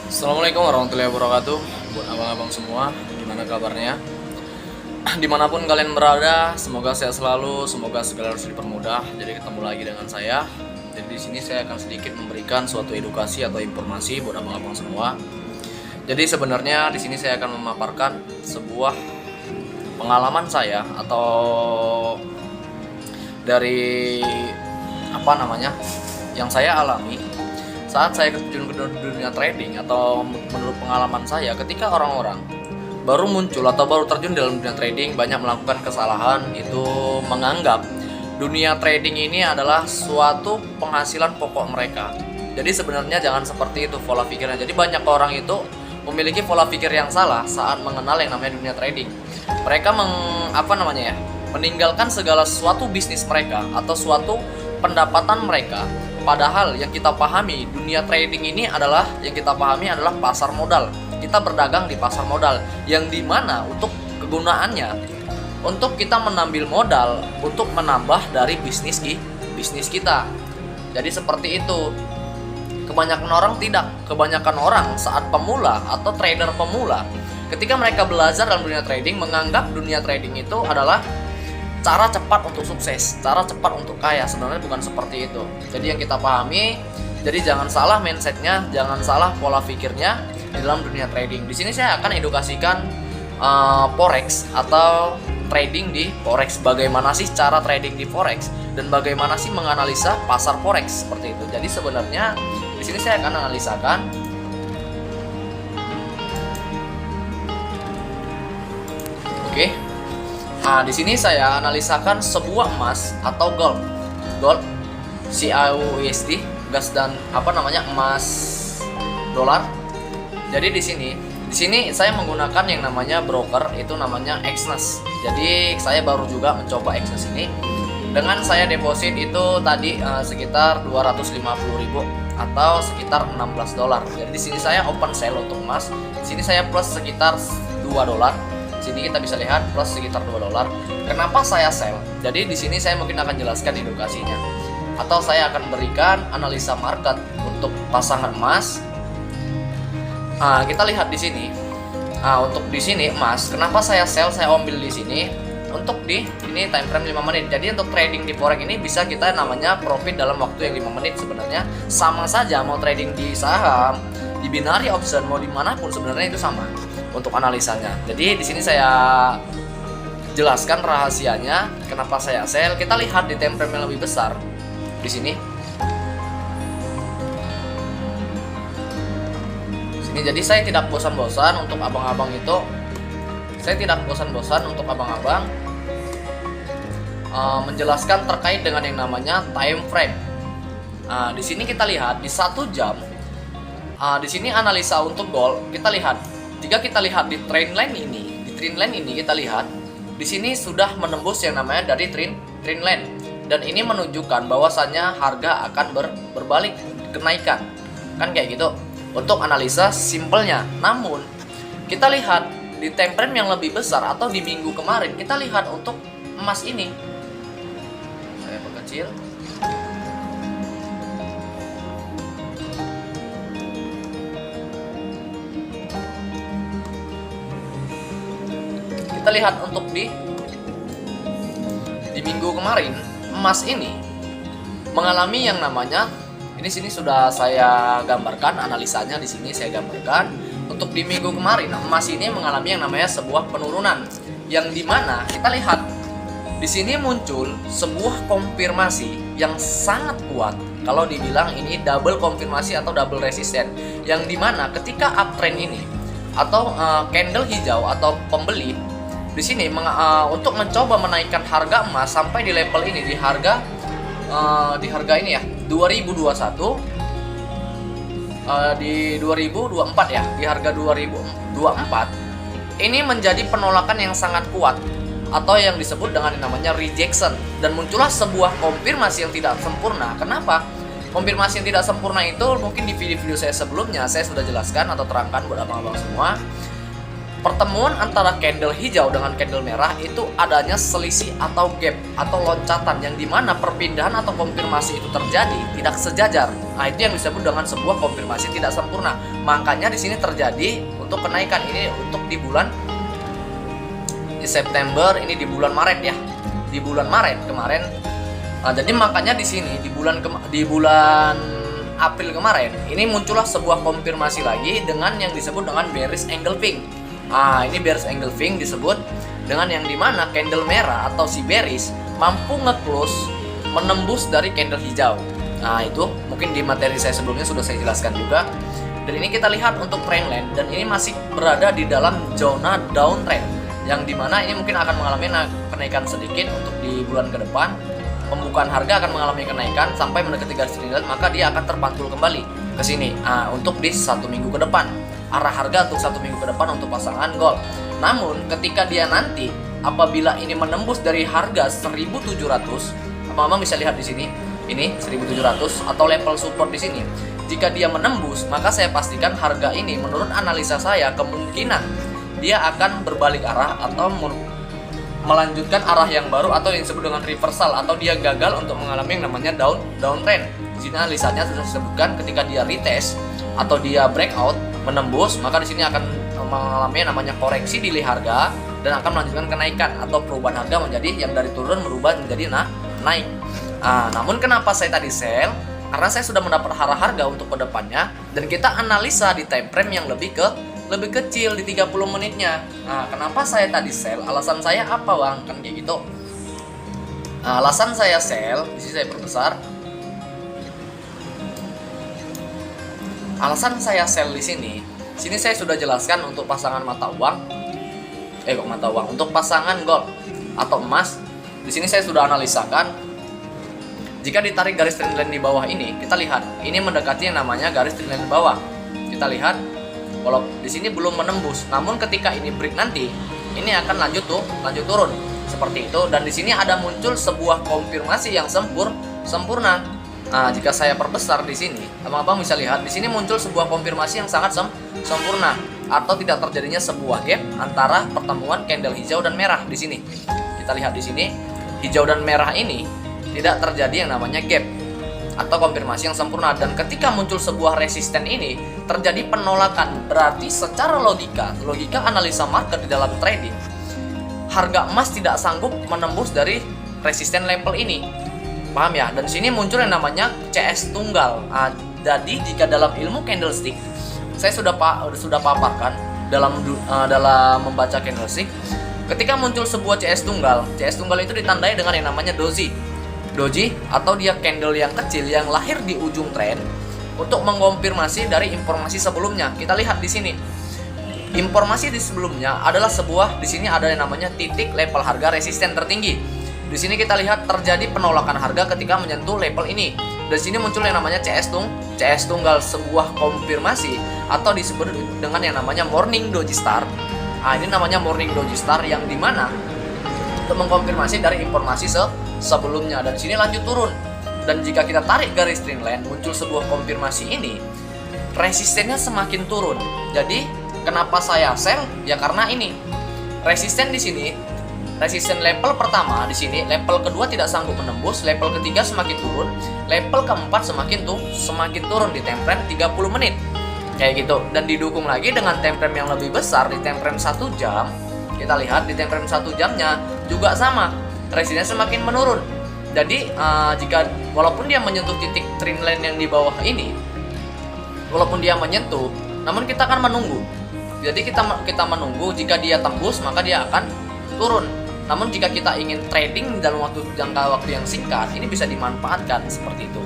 Assalamualaikum warahmatullahi wabarakatuh. Buat abang-abang semua, gimana kabarnya? Dimanapun kalian berada, semoga sehat selalu, semoga segala harus dipermudah. Jadi ketemu lagi dengan saya. Jadi di sini saya akan sedikit memberikan suatu edukasi atau informasi buat abang-abang semua. Jadi sebenarnya di sini saya akan memaparkan sebuah pengalaman saya atau dari yang saya alami saat saya terjun ke dunia trading, atau menurut pengalaman saya ketika orang-orang baru muncul atau baru terjun dalam dunia trading banyak melakukan kesalahan, itu menganggap dunia trading ini adalah suatu penghasilan pokok mereka. Jadi sebenarnya jangan seperti itu pola pikirnya. Jadi banyak orang itu memiliki pola pikir yang salah saat mengenal yang namanya dunia trading. Mereka meninggalkan segala sesuatu bisnis mereka atau suatu pendapatan mereka. Padahal yang kita pahami dunia trading ini adalah pasar modal. Kita berdagang di pasar modal yang dimana untuk kegunaannya untuk kita menambil modal untuk menambah dari bisnis kita. Jadi seperti itu. Kebanyakan orang saat pemula atau trader pemula, ketika mereka belajar dalam dunia trading, menganggap dunia trading itu adalah cara cepat untuk sukses, cara cepat untuk kaya. Sebenarnya bukan seperti itu. Jadi yang kita pahami, jadi jangan salah mindsetnya, jangan salah pola pikirnya di dalam dunia trading. Di sini saya akan edukasikan forex atau trading di forex. Bagaimana sih cara trading di forex dan bagaimana sih menganalisa pasar forex seperti itu. Jadi sebenarnya di sini saya akan analisakan. Oke. Nah, di sini saya analisakan sebuah emas atau gold CAUSD, gas dan emas dolar. Jadi di sini saya menggunakan yang namanya broker, itu namanya Exness. Jadi saya baru juga mencoba Exness ini. Dengan saya deposit itu tadi sekitar 250.000 atau sekitar $16. Jadi di sini saya open sell untuk emas. Di sini saya plus sekitar $2. Sini kita bisa lihat plus sekitar $2. Kenapa saya sell? Jadi di sini saya mungkin akan jelaskan edukasinya, atau saya akan berikan analisa market untuk pasangan emas. Kita lihat di sini. Untuk di sini emas, kenapa saya sell? Saya ambil di sini untuk ini time frame 5 menit. Jadi untuk trading di forex ini bisa kita namanya profit dalam waktu yang 5 menit. Sebenarnya sama saja mau trading di saham, di binary option, mau dimanapun sebenarnya itu sama untuk analisanya. Jadi di sini saya jelaskan rahasianya kenapa saya sell. Kita lihat di time frame yang lebih besar di sini. Jadi saya tidak bosan-bosan untuk abang-abang itu. Saya tidak bosan-bosan untuk abang-abang menjelaskan terkait dengan yang namanya time frame. Di sini kita lihat di 1 jam. Di sini analisa untuk gold kita lihat. Jika kita lihat di trend line ini, kita lihat di sini sudah menembus yang namanya dari trend line, dan ini menunjukkan bahwasannya harga akan berbalik kenaikan, kan kayak gitu untuk analisa simpelnya. Namun kita lihat di time frame yang lebih besar atau di minggu kemarin, kita lihat untuk emas ini. Saya perkecil. Kita lihat untuk di minggu kemarin, emas ini mengalami yang namanya, sini sudah saya gambarkan analisanya. Di sini saya gambarkan untuk di minggu kemarin emas ini mengalami yang namanya sebuah penurunan, yang dimana kita lihat di sini muncul sebuah konfirmasi yang sangat kuat. Kalau dibilang ini double konfirmasi atau double resisten, yang dimana ketika uptrend ini atau candle hijau atau pembeli di sini untuk mencoba menaikkan harga emas sampai di level ini, di harga ini ya 2021, di 2024 ya, di harga 2024 ini menjadi penolakan yang sangat kuat atau yang disebut dengan namanya rejection, dan muncullah sebuah konfirmasi yang tidak sempurna. Kenapa? Konfirmasi yang tidak sempurna itu mungkin di video-video saya sebelumnya saya sudah jelaskan atau terangkan buat abang-abang semua. pertemuan antara candle hijau dengan candle merah itu adanya selisih atau gap atau loncatan yang dimana perpindahan atau konfirmasi itu terjadi tidak sejajar. Nah, itu yang disebut dengan sebuah konfirmasi tidak sempurna. Makanya di sini terjadi untuk kenaikan ini untuk di bulan di September, ini di bulan Maret ya. Di bulan Maret kemarin. Nah, jadi makanya di sini di bulan April kemarin ini muncullah sebuah konfirmasi lagi dengan yang disebut dengan bearish engulfing. Nah, ini bearish engulfing disebut dengan yang dimana candle merah atau si bearish mampu nge-close menembus dari candle hijau. Nah, itu mungkin di materi saya sebelumnya sudah saya jelaskan juga. Dan ini kita lihat untuk trendline dan ini masih berada di dalam zona downtrend yang dimana ini mungkin akan mengalami kenaikan sedikit untuk di bulan ke depan. Pembukaan harga akan mengalami kenaikan sampai mendekati garis trendline, maka dia akan terpantul kembali ke sini. Nah, untuk di 1 minggu ke depan. Arah harga untuk 1 minggu ke depan untuk pasangan gold. Namun ketika dia nanti apabila ini menembus dari harga 1700, abang-abang bisa lihat di sini, ini 1700 atau level support di sini. Jika dia menembus, maka saya pastikan harga ini menurut analisa saya kemungkinan dia akan berbalik arah atau melanjutkan arah yang baru atau yang disebut dengan reversal atau dia gagal untuk mengalami yang namanya downtrend. Di sini analisanya sudah disebutkan ketika dia retest atau dia breakout menembus, maka di sini akan mengalami yang namanya koreksi di harga dan akan melanjutkan kenaikan atau perubahan harga menjadi yang dari turun berubah menjadi naik. Nah, namun kenapa saya tadi sell? Karena saya sudah mendapat arah harga untuk kedepannya dan kita analisa di time frame yang lebih kecil di 30 menitnya. Nah, kenapa saya tadi sell? Alasan saya apa, Bang? Kan kayak gitu. Nah, alasan saya sell, di sini saya perbesar. Alasan saya sell di sini saya sudah jelaskan untuk pasangan mata uang. Untuk pasangan gold atau emas. Di sini saya sudah analisakan. Jika ditarik garis trendline di bawah ini, kita lihat ini mendekati yang namanya garis trendline di bawah. Kita lihat kalau di sini belum menembus, namun ketika ini break nanti, ini akan lanjut turun seperti itu. Dan di sini ada muncul sebuah konfirmasi yang sempurna. Nah, jika saya perbesar di sini, abang-abang bisa lihat di sini muncul sebuah konfirmasi yang sangat sempurna atau tidak terjadinya sebuah gap antara pertemuan candle hijau dan merah di sini. Kita lihat di sini hijau dan merah ini tidak terjadi yang namanya gap atau konfirmasi yang sempurna, dan ketika muncul sebuah resisten ini terjadi penolakan. Berarti secara logika analisa market di dalam trading, harga emas tidak sanggup menembus dari resisten level ini. Paham ya? Dan sini muncul yang namanya CS tunggal. Nah, jadi jika dalam ilmu candlestick saya sudah paparkan dalam membaca candlestick, ketika muncul sebuah CS tunggal itu ditandai dengan yang namanya doji atau dia candle yang kecil yang lahir di ujung trend untuk mengkonfirmasi dari informasi sebelumnya. Kita lihat di sini. Informasi di sebelumnya adalah di sini ada yang namanya titik level harga resisten tertinggi. Di sini kita lihat terjadi penolakan harga ketika menyentuh level ini. Dari sini muncul yang namanya CS tunggal, sebuah konfirmasi atau disebut dengan yang namanya morning doji star. Nah, ini namanya morning doji star yang dimana untuk mengkonfirmasi dari informasi sebelumnya. Dan di sini lanjut turun. Dan jika kita tarik garis trendline, muncul sebuah konfirmasi ini, resistennya semakin turun. Jadi kenapa saya sell? Ya karena ini resisten di sini. Resisten level pertama di sini, level kedua tidak sanggup menembus, level ketiga semakin turun, level keempat semakin turun di time frame 30 menit. Kayak gitu. Dan didukung lagi dengan time frame yang lebih besar di time frame 1 jam. Kita lihat di time frame 1 jamnya juga sama. Resistennya semakin menurun. Jadi jika walaupun dia menyentuh titik trendline yang di bawah ini, walaupun dia menyentuh, namun kita akan menunggu. Jadi kita menunggu, jika dia tembus maka dia akan turun. Namun jika kita ingin trading dalam jangka waktu yang singkat, ini bisa dimanfaatkan seperti itu.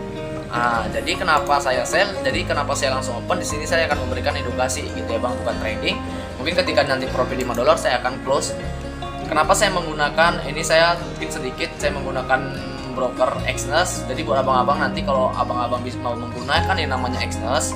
Jadi kenapa saya sell? Jadi kenapa saya langsung open? Di sini saya akan memberikan edukasi gitu ya, Bang, bukan trading. Mungkin ketika nanti profit $5 saya akan close. Kenapa saya menggunakan ini? Saya mungkin sedikit saya menggunakan broker Exness. Jadi buat abang-abang nanti kalau abang-abang bisa mau menggunakan yang namanya Exness,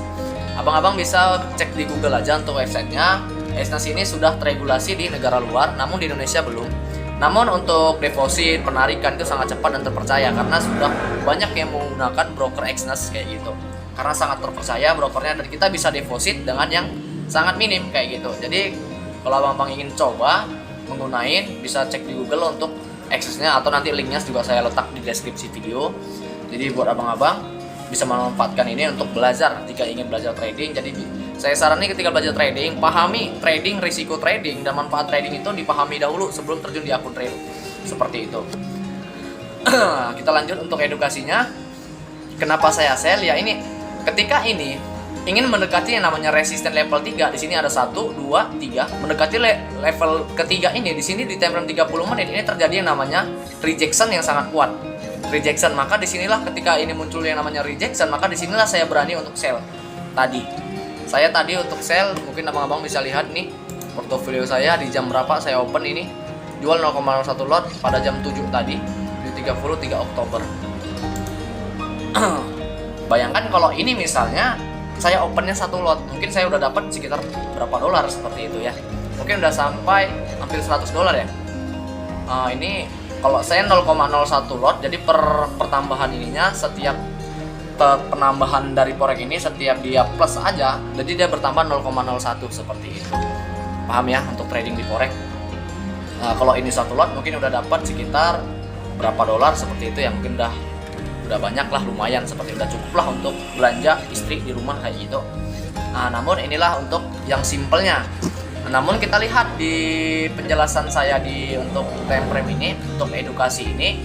abang-abang bisa cek di Google aja untuk websitenya. Exness ini sudah teregulasi di negara luar, namun di Indonesia belum. Namun untuk deposit, penarikan itu sangat cepat dan terpercaya karena sudah banyak yang menggunakan broker Exness kayak gitu. Karena sangat terpercaya brokernya dan kita bisa deposit dengan yang sangat minim kayak gitu. Jadi Kalau abang-abang ingin coba menggunain, bisa cek di Google untuk aksesnya, atau nanti linknya juga saya letak di deskripsi video. Jadi buat abang-abang bisa memanfaatkan ini untuk belajar jika ingin belajar trading. Jadi saya saranin ketika belajar trading, pahami trading, risiko trading, dan manfaat trading itu dipahami dahulu sebelum terjun di akun trail. Seperti itu. Kita lanjut untuk edukasinya. Kenapa saya sell? Ya ini, ketika ini ingin mendekati yang namanya resisten level 3, di sini ada 1, 2, 3. Mendekati level ketiga ini, di sini di time frame 30 menit ini terjadi yang namanya rejection yang sangat kuat. Rejection, maka disinilah ketika ini muncul yang namanya rejection, maka disinilah saya berani untuk sell. Saya tadi untuk sell, mungkin abang-abang bisa lihat nih portofolio saya di jam berapa saya open ini. Jual 0,01 lot pada jam 7 tadi di 33 Oktober. Bayangkan kalau ini misalnya saya opennya 1 lot, mungkin saya udah dapat sekitar berapa dolar seperti itu ya. Mungkin udah sampai hampir 100 dolar ya. Ini kalau saya 0,01 lot, jadi pertambahan ininya setiap penambahan dari forex ini setiap dia plus aja, jadi dia bertambah 0,01 seperti itu. Paham ya untuk trading di forex? Kalau ini 1 lot mungkin udah dapat sekitar berapa dolar seperti itu ya, mungkin udah banyak lah, lumayan, seperti udah cukup lah untuk belanja istri di rumah kayak gitu. Namun inilah untuk yang simpelnya. Namun kita lihat di penjelasan saya untuk time frame ini, untuk edukasi ini.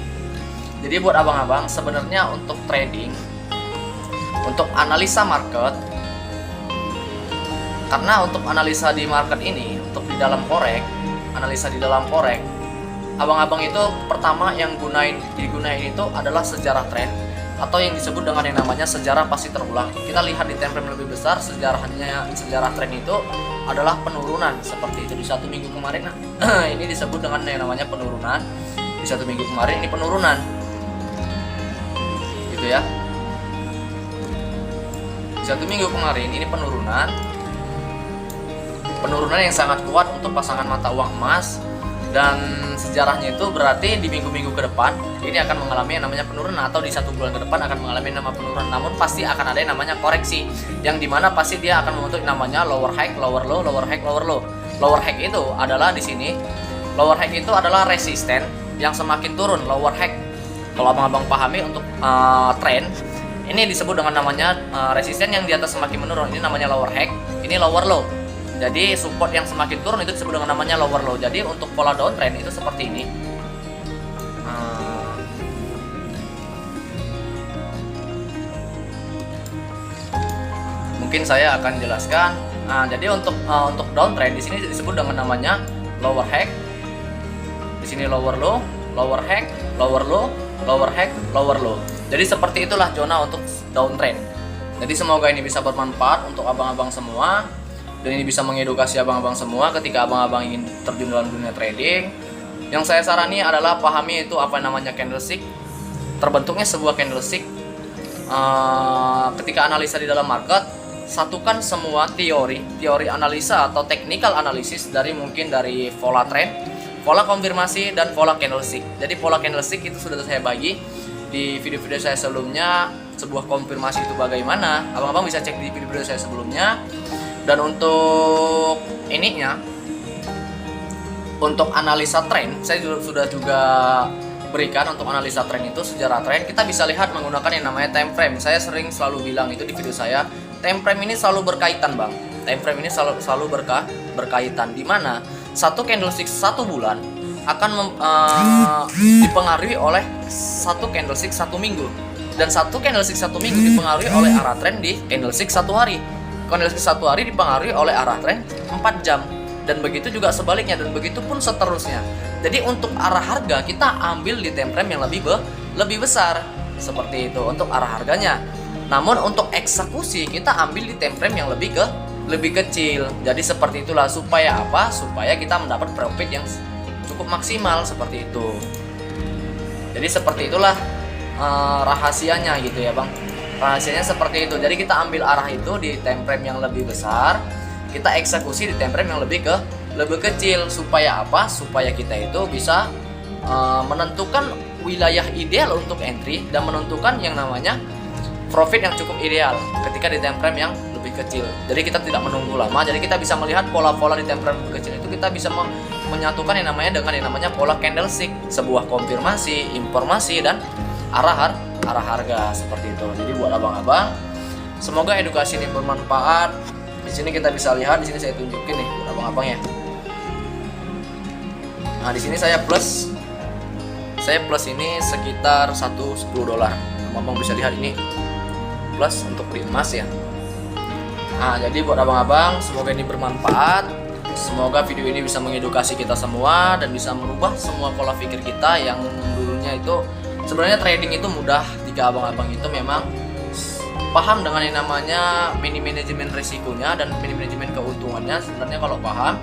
Jadi buat abang-abang, sebenarnya untuk trading, untuk analisa market, karena untuk analisa di market ini, untuk di dalam forex, analisa di dalam forex, abang-abang itu pertama yang digunain itu adalah sejarah tren, atau yang disebut dengan yang namanya sejarah pasti terulang. Kita lihat di time frame lebih besar, sejarah tren itu adalah penurunan seperti itu di 1 minggu kemarin. Ini disebut dengan yang namanya penurunan. Di 1 minggu kemarin ini penurunan, gitu ya. Di 1 minggu kemarin ini penurunan yang sangat kuat untuk pasangan mata uang emas. Dan sejarahnya itu berarti di minggu-minggu ke depan ini akan mengalami yang namanya penurunan, atau di 1 bulan ke depan akan mengalami nama penurunan. Namun pasti akan ada yang namanya koreksi, yang dimana pasti dia akan membentuk namanya lower high, lower low, lower high, lower low. Lower high itu adalah di sini, lower high itu adalah resisten yang semakin turun, lower high. Kalau abang-abang pahami untuk trend, ini disebut dengan namanya resisten yang di atas semakin menurun, ini namanya lower high, ini lower low. Jadi support yang semakin turun itu disebut dengan namanya lower low. Jadi untuk pola downtrend itu seperti ini. Mungkin saya akan jelaskan. Jadi untuk downtrend di sini disebut dengan namanya lower high. Di sini lower low, lower high, lower low, lower high, lower low. Jadi seperti itulah zona untuk downtrend. Jadi semoga ini bisa bermanfaat untuk abang-abang semua. Dan ini bisa mengedukasi abang-abang semua ketika abang-abang ingin terjun dalam dunia trading. Yang saya sarani adalah pahami itu apa namanya candlestick. Terbentuknya sebuah candlestick. Ketika analisa di dalam market, satukan semua teori analisa atau technical analysis dari pola trend, pola konfirmasi, dan pola candlestick. Jadi pola candlestick itu sudah saya bagi di video-video saya sebelumnya. Sebuah konfirmasi itu bagaimana, abang-abang bisa cek di video-video saya sebelumnya. Dan untuk ininya, untuk analisa tren, saya sudah juga berikan untuk analisa tren itu, sejarah tren. Kita bisa lihat menggunakan yang namanya time frame. Saya selalu bilang itu di video saya, time frame ini selalu berkaitan, Bang. Time frame ini selalu berkaitan, di mana satu candlestick 1 bulan akan dipengaruhi oleh satu candlestick 1 minggu, dan satu candlestick 1 minggu dipengaruhi oleh arah tren di candlestick 1 hari. Candlestick 1 hari dipengaruhi oleh arah tren 4 jam, dan begitu juga sebaliknya, dan begitu pun seterusnya. Jadi untuk arah harga kita ambil di time frame yang lebih besar, seperti itu untuk arah harganya. Namun untuk eksekusi kita ambil di time frame yang lebih kecil. Jadi seperti itulah, supaya apa? Supaya kita mendapat profit yang cukup maksimal, seperti itu. Jadi seperti itulah rahasianya gitu ya, Bang. Rahasianya seperti itu. Jadi kita ambil arah itu di time frame yang lebih besar, kita eksekusi di time frame yang lebih kecil. Supaya apa? Supaya kita itu bisa menentukan wilayah ideal untuk entry dan menentukan yang namanya profit yang cukup ideal ketika di time frame yang lebih kecil. Jadi kita tidak menunggu lama, jadi kita bisa melihat pola-pola di temperan bukit kecil itu, kita bisa menyatukan yang namanya dengan yang namanya pola candlestick, sebuah konfirmasi, informasi, dan arah harga seperti itu. Jadi buat abang-abang, semoga edukasi ini bermanfaat. Di sini kita bisa lihat, di sini saya tunjukin nih buat abang-abang ya. Nah, di sini saya plus ini sekitar $110. Abang bisa lihat ini plus untuk di emas ya. Nah, jadi buat abang-abang, semoga ini bermanfaat. Semoga video ini bisa mengedukasi kita semua dan bisa merubah semua pola pikir kita yang dulunya itu sebenarnya trading itu mudah jika abang-abang itu memang paham dengan yang namanya manajemen risikonya dan manajemen keuntungannya. Sebenarnya kalau paham,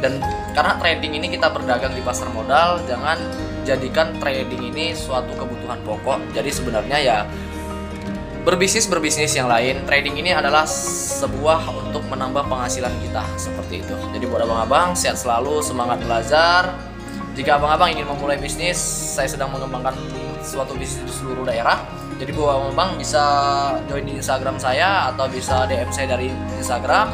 dan karena trading ini kita berdagang di pasar modal, jangan jadikan trading ini suatu kebutuhan pokok. Jadi sebenarnya ya berbisnis yang lain, trading ini adalah sebuah untuk menambah penghasilan kita seperti itu. Jadi buat abang-abang, sehat selalu, semangat belajar. Jika abang-abang ingin memulai bisnis, saya sedang mengembangkan suatu bisnis di seluruh daerah. Jadi buat abang-abang bisa join di Instagram saya atau bisa DM saya dari Instagram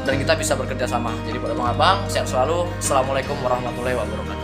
dan kita bisa bekerja sama. Jadi buat abang-abang, sehat selalu. Assalamualaikum warahmatullahi wabarakatuh.